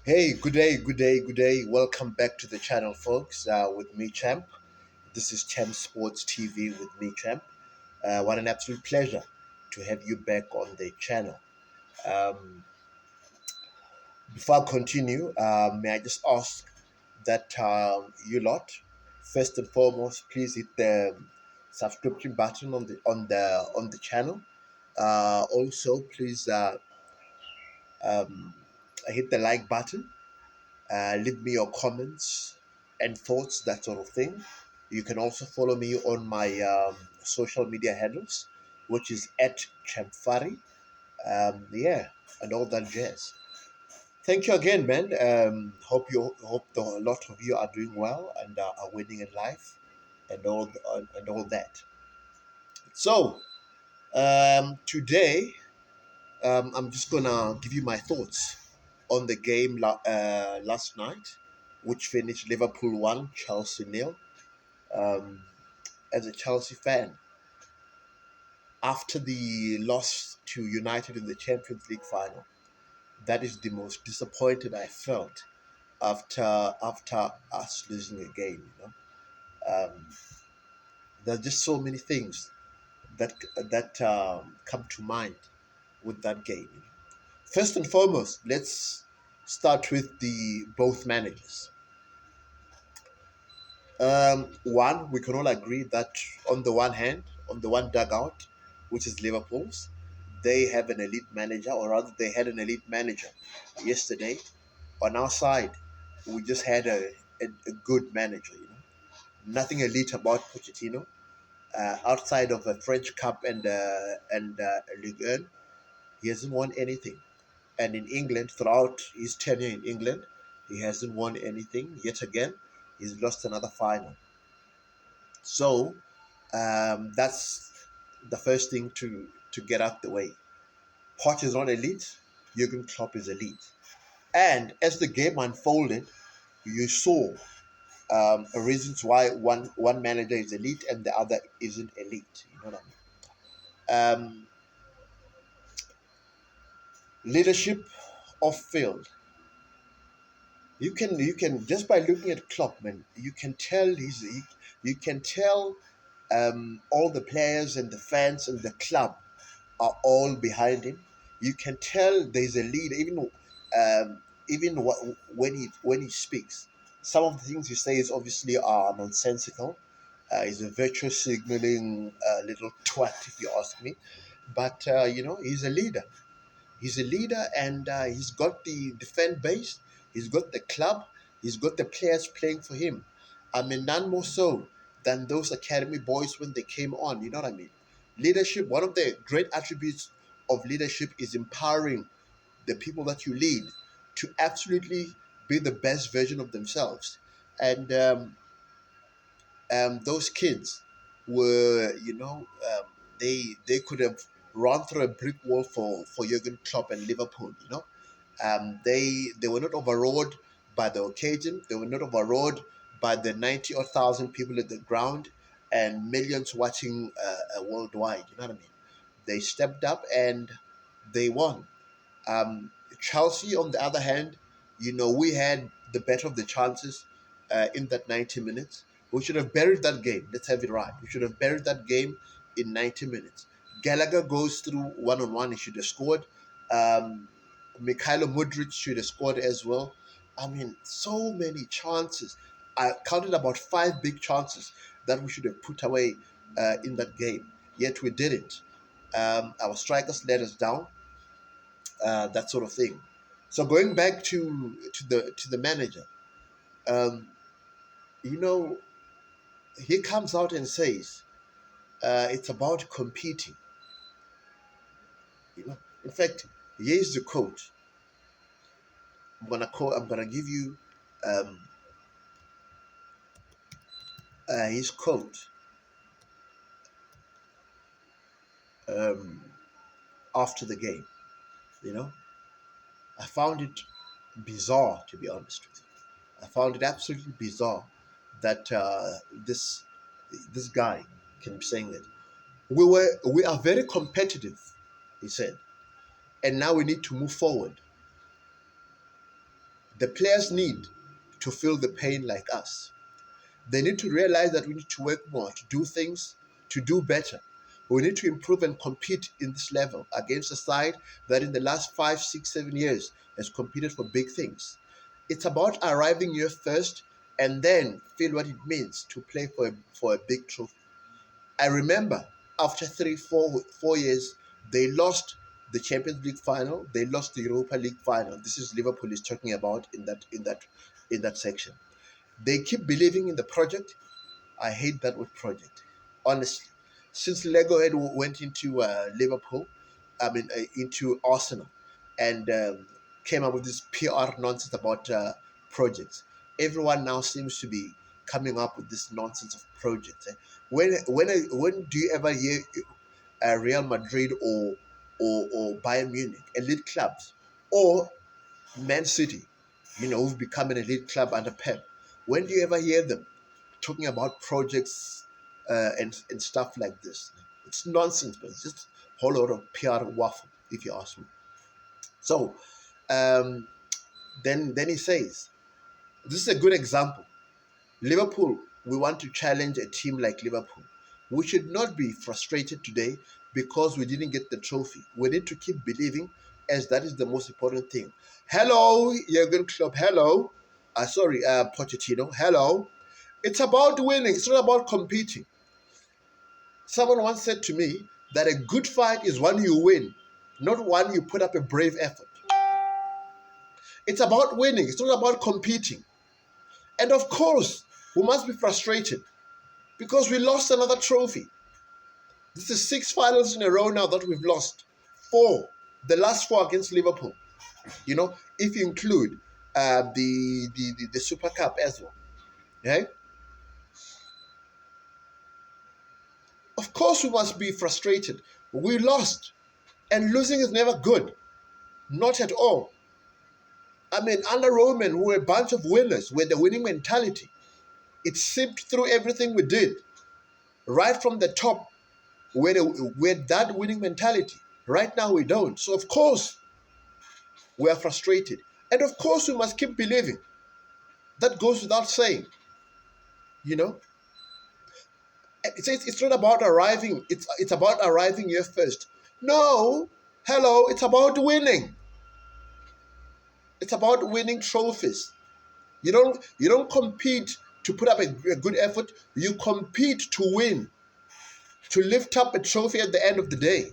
Hey, good day, good day, good day. Welcome back to the channel, folks, with me, Champ. This is Champ Sports TV with me, Champ. What an absolute pleasure to have you back on the channel. Um, Before I continue, may I just ask that you lot, first and foremost, please hit the subscription button on the channel. Also, please um, hit the like button. Leave me your comments and thoughts, that sort of thing. You can also follow me on my social media handles, which is at Champfari. Yeah, and all that jazz. Thank you again, man. Hope a lot of you are doing well and are winning in life, and all that. So today, I'm just gonna give you my thoughts on the game last night, which finished Liverpool 1, Chelsea nil. Um, as a Chelsea fan, after the loss to United in the Champions League final, that is the most disappointed I felt after us losing a game. There's just so many things that come to mind with that game. First and foremost, let's start with the both managers. One, we can all agree that on the one hand, on the one dugout, which is Liverpool's, they have an elite manager, or rather, they had an elite manager yesterday. On our side, we just had a good manager. Nothing elite about Pochettino. Outside of a French Cup and Ligue 1, he hasn't won anything. And in England, throughout his tenure in England, he hasn't won anything. Yet again, he's lost another final. So that's the first thing to get out the way. Poch is not elite. Jurgen Klopp is elite. And as the game unfolded, you saw reasons why one manager is elite and the other isn't elite. You know what I mean? Leadership off field. You can just by looking at Klopp, man, you can tell you can tell all the players and the fans and the club are all behind him. You can tell there's a leader, even when he speaks. Some of the things he says obviously are nonsensical. He's a virtue signaling little twat, if you ask me. But he's a leader. He's a leader, and he's got the fan base. He's got the club. He's got the players playing for him. I mean, none more so than those academy boys when they came on. You know what I mean? Leadership. One of the great attributes of leadership is empowering the people that you lead to absolutely be the best version of themselves. And those kids were, they could have run through a brick wall for Jurgen Klopp and Liverpool. They were not overawed by the occasion. They were not overawed by the 90 or thousand people at the ground and millions watching worldwide. You know what I mean? They stepped up and they won. Chelsea, on the other hand, we had the better of the chances in that 90 minutes. We should have buried that game. Let's have it right. We should have buried that game in 90 minutes. Gallagher goes through one on one. He should have scored. Mikhailo Mudrik should have scored as well. I mean, so many chances. I counted about five big chances that we should have put away in that game. Yet we didn't. Our strikers let us down, that sort of thing. So going back to the manager, um, you know, he comes out and says it's about competing. In fact, here's the quote. I'm gonna give you um, his quote um, after the game. You know, I found it bizarre, to be honest with you. I found it absolutely bizarre that this guy can be saying that we are very competitive, he said, and now we need to move forward. The players need to feel the pain like us. They need to realize that we need to work more, to do things, to do better. We need to improve and compete in this level against a side that in the last 5, 6, 7 years has competed for big things. It's about arriving here first and then feel what it means to play for a big trophy. I remember after 3, 4 years, they lost the Champions League final, they lost the Europa League final. This is Liverpool is talking about in that section. They keep believing in the project. I hate that word project, honestly. Since Lego had went into Liverpool, into Arsenal, and came up with this PR nonsense about projects. Everyone now seems to be coming up with this nonsense of projects. When do you ever hear Real Madrid or Bayern Munich, elite clubs, or Man City, who've become an elite club under Pep? When do you ever hear them talking about projects and stuff like this? It's nonsense, but it's just a whole lot of PR waffle, if you ask me. So um, then he says, this is a good example. Liverpool, we want to challenge a team like Liverpool. We should not be frustrated today because we didn't get the trophy. We need to keep believing, as that is the most important thing. Hello, Jurgen Klopp. Hello. Pochettino. Hello. It's about winning. It's not about competing. Someone once said to me that a good fight is one you win, not one you put up a brave effort. It's about winning. It's not about competing. And of course, we must be frustrated because we lost another trophy. This is 6 finals in a row now that we've lost. 4. The last 4 against Liverpool. If you include the Super Cup as well. Okay? Of course we must be frustrated. We lost. And losing is never good. Not at all. Under Roman, we were a bunch of winners with the winning mentality. It seeped through everything we did. Right from the top, with that winning mentality. Right now we don't. So of course we are frustrated. And of course we must keep believing. That goes without saying. It's not about arriving. It's about arriving here first. No. Hello. It's about winning. It's about winning trophies. You don't compete to put up a good effort. You compete to win. To lift up a trophy at the end of the day.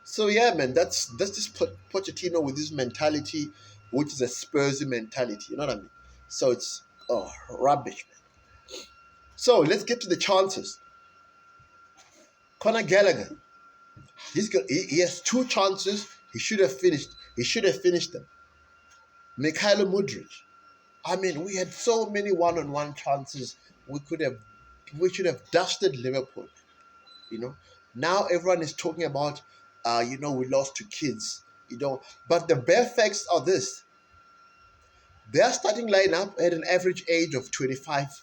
So yeah, man, that's just Pochettino with his mentality, which is a Spursy mentality. You know what I mean? So it's rubbish, man. So let's get to the chances. Conor Gallagher, he has 2 chances. He should have finished. He should have finished them. Mikhailo Mudryk. We had so many one-on-one chances. We should have dusted Liverpool. Now everyone is talking about, we lost to kids. But the bare facts are this: their starting lineup had an average age of 25.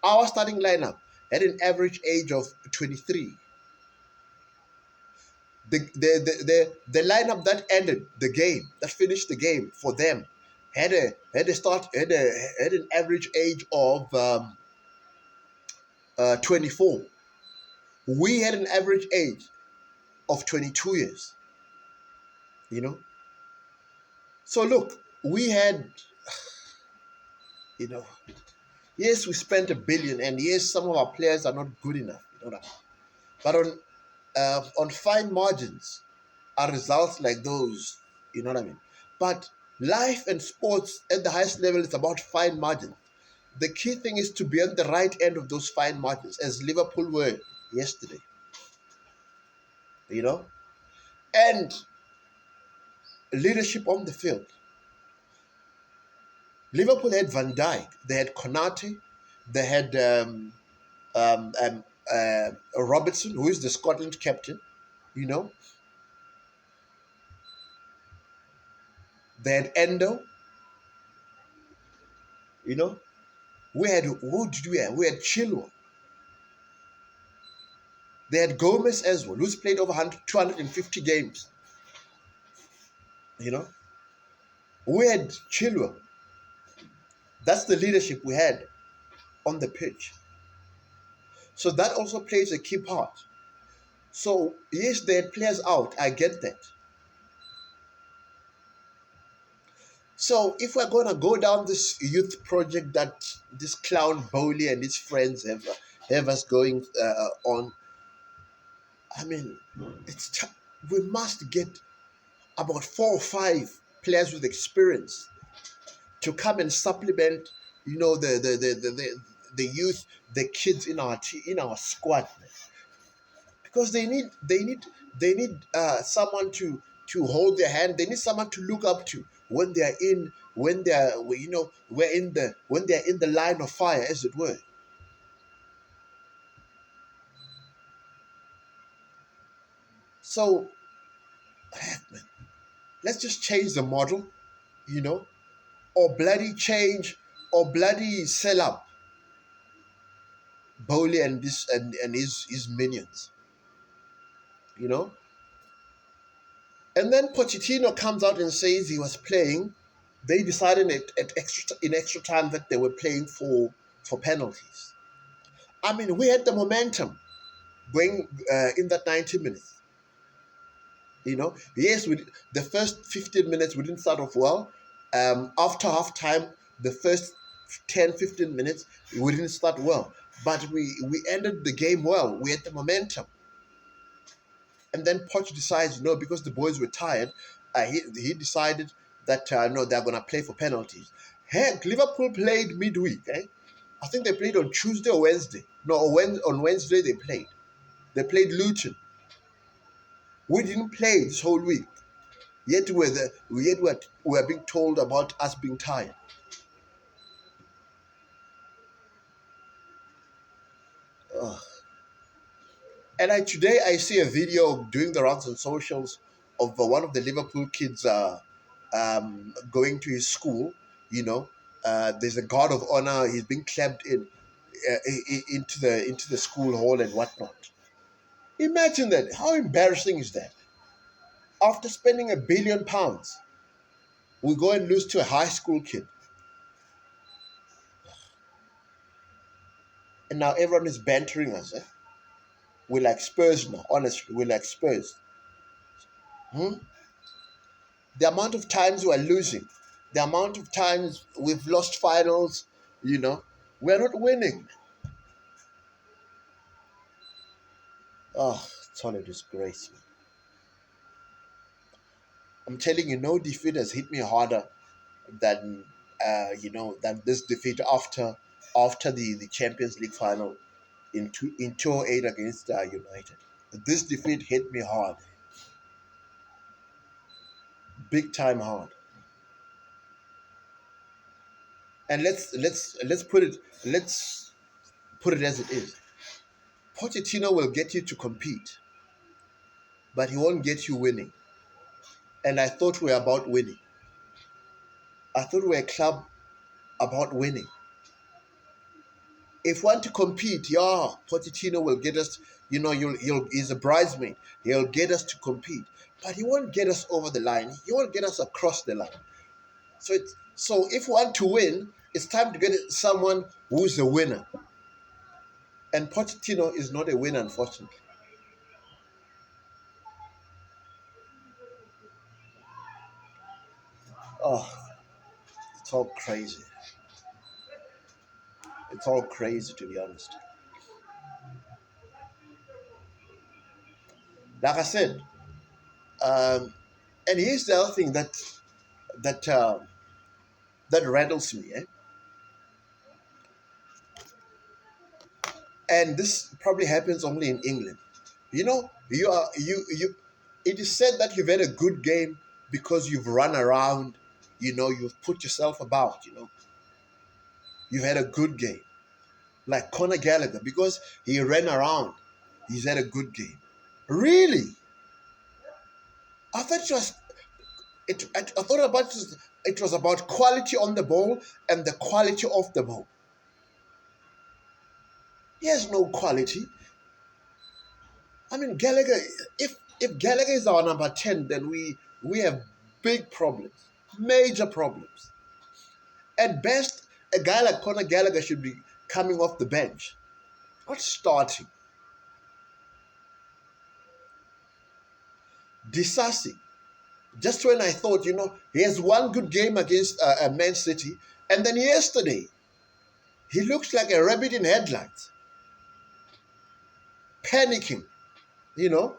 Our starting lineup had an average age of 23. The lineup that ended the game, that finished the game for them, had an average age of 24. We had an average age of 22 years. So look, we had, yes, we spent $1 billion, and yes, some of our players are not good enough. But on fine margins are results like those. You know what I mean? But life and sports at the highest level is about fine margins. The key thing is to be on the right end of those fine margins, as Liverpool were yesterday. And leadership on the field. Liverpool had Van Dijk, they had Konate, they had Robertson, who is the Scotland captain. They had Endo. We had, who did we have? We had Chilwell. They had Gomez as well, who's played over 250 games. You know, we had Chilwell. That's the leadership we had on the pitch. So that also plays a key part. So yes, they had players out. I get that. So if we're gonna go down this youth project that this clown Bowley and his friends have us going on, I mean, we must get about 4 or 5 players with experience to come and supplement, the youth, the kids in our squad, because they need someone to hold their hand. They need someone to look up to when they are in when they are we're in the when they are in the line of fire, as it were. So, heck, man, let's just change the model, you know, or bloody change, or bloody sell up Bowley and this and his minions, you know. And then Pochettino comes out and says he was playing. They decided in extra time that they were playing for penalties. I mean, we had the momentum going in that 90 minutes. Yes, the first 15 minutes we didn't start off well. After half time, the first 10, 15 minutes we didn't start well, but we ended the game well. We had the momentum. And then Poch decides, no, because the boys were tired, he decided that no, they're gonna play for penalties. Heck, Liverpool played midweek. I think they played on Tuesday or Wednesday. No, on Wednesday they played. They played Luton. We didn't play this whole week. Yet we're being told about us being tired. Ugh. And today I see a video doing the rounds on socials of one of the Liverpool kids going to his school. You know, there's a guard of honor. He's being clamped into the school hall and whatnot. Imagine that. How embarrassing is that? After spending £1 billion, we go and lose to a high school kid, and now everyone is bantering us. We're like Spurs now. Honestly, we're like Spurs. Hmm? The amount of times we're losing, the amount of times we've lost finals, we're not winning. Oh, it's all a disgrace. I'm telling you, no defeat has hit me harder than than this defeat after the Champions League final in 2008 against United. This defeat hit me hard, big time hard. And let's put it as it is. Pochettino will get you to compete, but he won't get you winning. And I thought we were about winning. I thought we were a club about winning. If we want to compete, yeah, Pochettino will get us. He's a bridesmaid. He'll get us to compete, but he won't get us over the line. He won't get us across the line. So if we want to win, it's time to get someone who's a winner. And Pochettino is not a winner, unfortunately. Oh, it's all crazy. It's all crazy, to be honest. Like I said, um, and here's the other thing that that rattles me. And this probably happens only in England. You are you. It is said that you've had a good game because you've run around. You've put yourself about. You've had a good game, like Conor Gallagher, because he ran around. He's had a good game. Really, I thought it was. I thought about it. It was about quality on the ball and the quality of the ball. He has no quality. I mean, Gallagher. If Gallagher is our number 10, then we have. Big problems, major problems. At best, a guy like Conor Gallagher should be coming off the bench, not starting. Disasi, just when I thought, he has one good game against Man City, and then yesterday, he looks like a rabbit in headlights, panicking, you know.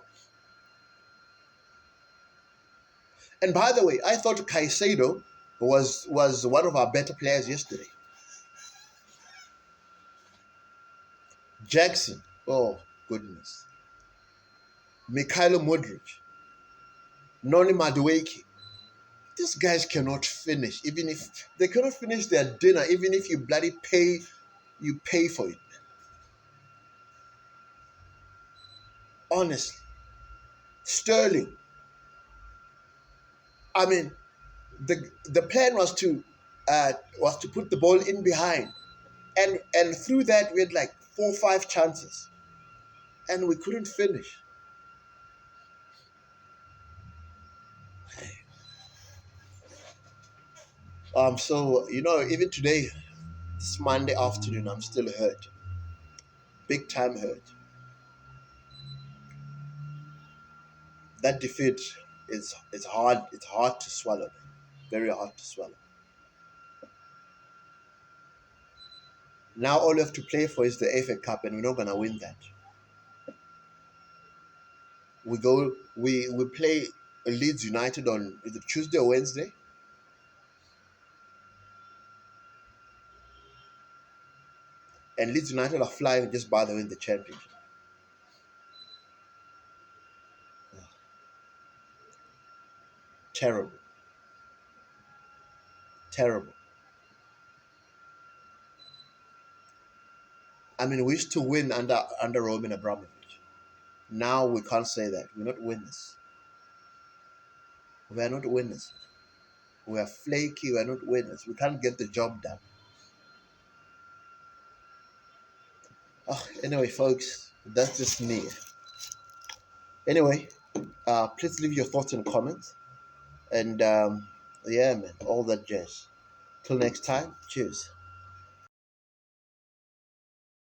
And by the way, I thought Caicedo was one of our better players yesterday. Jackson, oh goodness. Mikhailo Modric, Noni Madueke. These guys cannot finish, even if they cannot finish their dinner, even if you bloody pay for it. Honestly, Sterling. I mean, the plan was to put the ball in behind, and through that we had like 4 or 5 chances, and we couldn't finish. So even today, this Monday afternoon, I'm still hurt, big time hurt. That defeat is hard. It's hard to swallow, very hard to swallow. Now all we have to play for is the FA Cup, and we're not gonna win that. We play Leeds United on either Tuesday or Wednesday, and Leeds United are flying just by the way in the championship. Terrible, terrible. I mean, we used to win under Roman Abramovich. Now we can't say that. We're not winners. We are not winners. We are flaky. We are not winners. We can't get the job done. Oh, anyway, folks, that's just me. Anyway, please leave your thoughts in the comments. And yeah, man, all that jazz. Till next time, cheers.